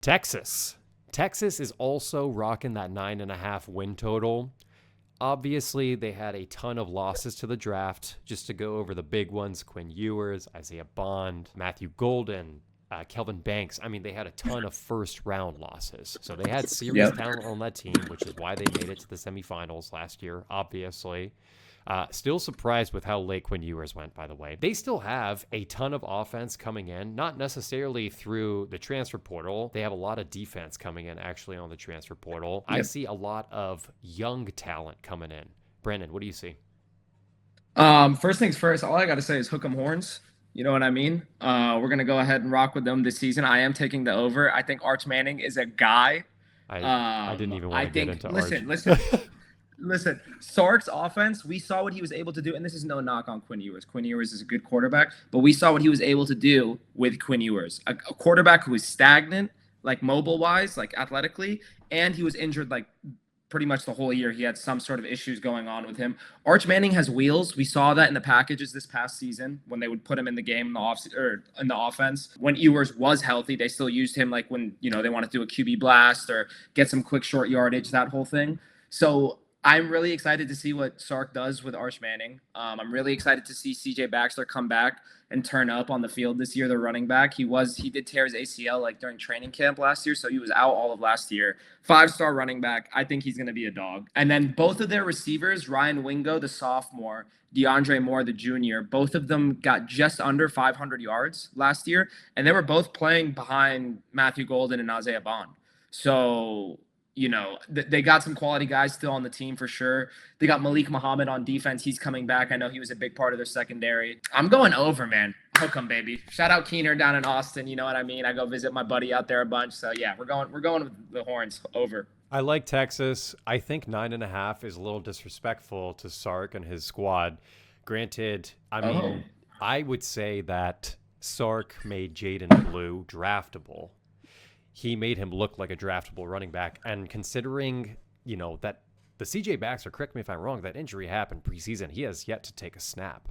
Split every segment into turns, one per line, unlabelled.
Texas. Texas is also rocking that 9.5 win total. Obviously, they had a ton of losses to the draft. Just to go over the big ones, Quinn Ewers, Isaiah Bond, Matthew Golden, Kelvin Banks. I mean, they had a ton of first-round losses. So they had serious
Yep.
talent on that team, which is why they made it to the semifinals last year, obviously. Still surprised with how late Quinn Ewers went, by the way. They still have a ton of offense coming in, not necessarily through the transfer portal. They have a lot of defense coming in, actually, on the transfer portal.
Yep.
I see a lot of young talent coming in. Brandon, what do you see?
First things first, all I got to say is hook 'em horns. You know what I mean? We're going to go ahead and rock with them this season. I am taking the over. I think Arch Manning is a guy.
I didn't even want
I
to get
think,
into
listen,
Arch.
listen, Sark's offense, we saw what he was able to do, and this is no knock on Quinn Ewers. Quinn Ewers is a good quarterback, but we saw what he was able to do with Quinn Ewers, a quarterback who was stagnant, like mobile-wise, like athletically, and he was injured like pretty much the whole year. He had some sort of issues going on with him. Arch Manning has wheels. We saw that in the packages this past season when they would put him in the game in the in the offense. When Ewers was healthy, they still used him like when, they want to do a QB blast or get some quick short yardage, that whole thing. So I'm really excited to see what Sark does with Arch Manning. I'm really excited to see CJ Baxter come back and turn up on the field this year, the running back. He did tear his ACL like during training camp last year, so he was out all of last year. 5-star running back. I think he's going to be a dog. And then both of their receivers, Ryan Wingo, the sophomore, DeAndre Moore, the junior, both of them got just under 500 yards last year, and they were both playing behind Matthew Golden and Isaiah Bond. So they got some quality guys still on the team for sure. They got Malik Muhammad on defense. He's coming back. I know he was a big part of their secondary. I'm going over, man. Hook 'em, baby. Shout out Keener down in Austin. You know what I mean? I go visit my buddy out there a bunch. So yeah, we're going with the horns over.
I like Texas. I think 9.5 is a little disrespectful to Sark and his squad. Granted, I mean, I would say that Sark made Jaden Blue draftable. He made him look like a draftable running back. And considering, that the CJ Baxter, correct me if I'm wrong, that injury happened preseason. He has yet to take a snap.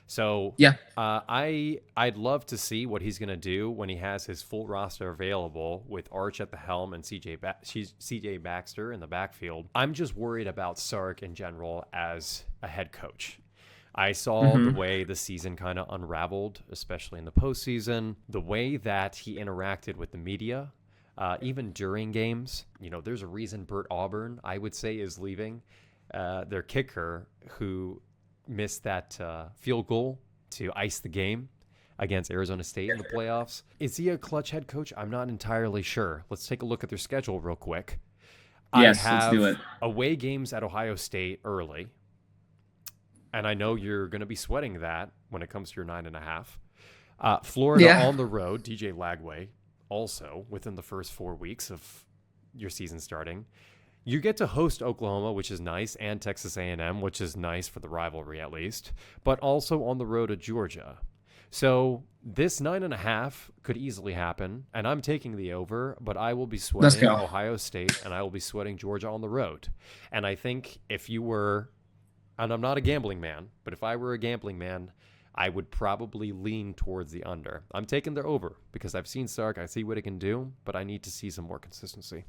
So
yeah,
I'd love to see what he's going to do when he has his full roster available with Arch at the helm and CJ Baxter in the backfield. I'm just worried about Sark in general as a head coach. I saw the way the season kind of unraveled, especially in the postseason, the way that he interacted with the media, even during games. There's a reason Burt Auburn, I would say, is leaving. Their kicker, who missed that field goal to ice the game against Arizona State in the playoffs. Is he a clutch head coach? I'm not entirely sure. Let's take a look at their schedule real quick.
Yes,
I have
let's do it.
Away games at Ohio State early. And I know you're going to be sweating that when it comes to your 9.5. Florida on the road, DJ Lagway, also within the first 4 weeks of your season starting. You get to host Oklahoma, which is nice, and Texas A&M, which is nice for the rivalry at least, but also on the road at Georgia. So this 9.5 could easily happen, and I'm taking the over, but I will be sweating Ohio State, and I will be sweating Georgia on the road. And I think if you were... And I'm not a gambling man, but if I were a gambling man, I would probably lean towards the under. I'm taking the over because I've seen Sark. I see what it can do, but I need to see some more consistency.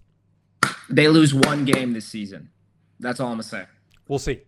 They lose one game this season. That's all I'm going to say.
We'll see.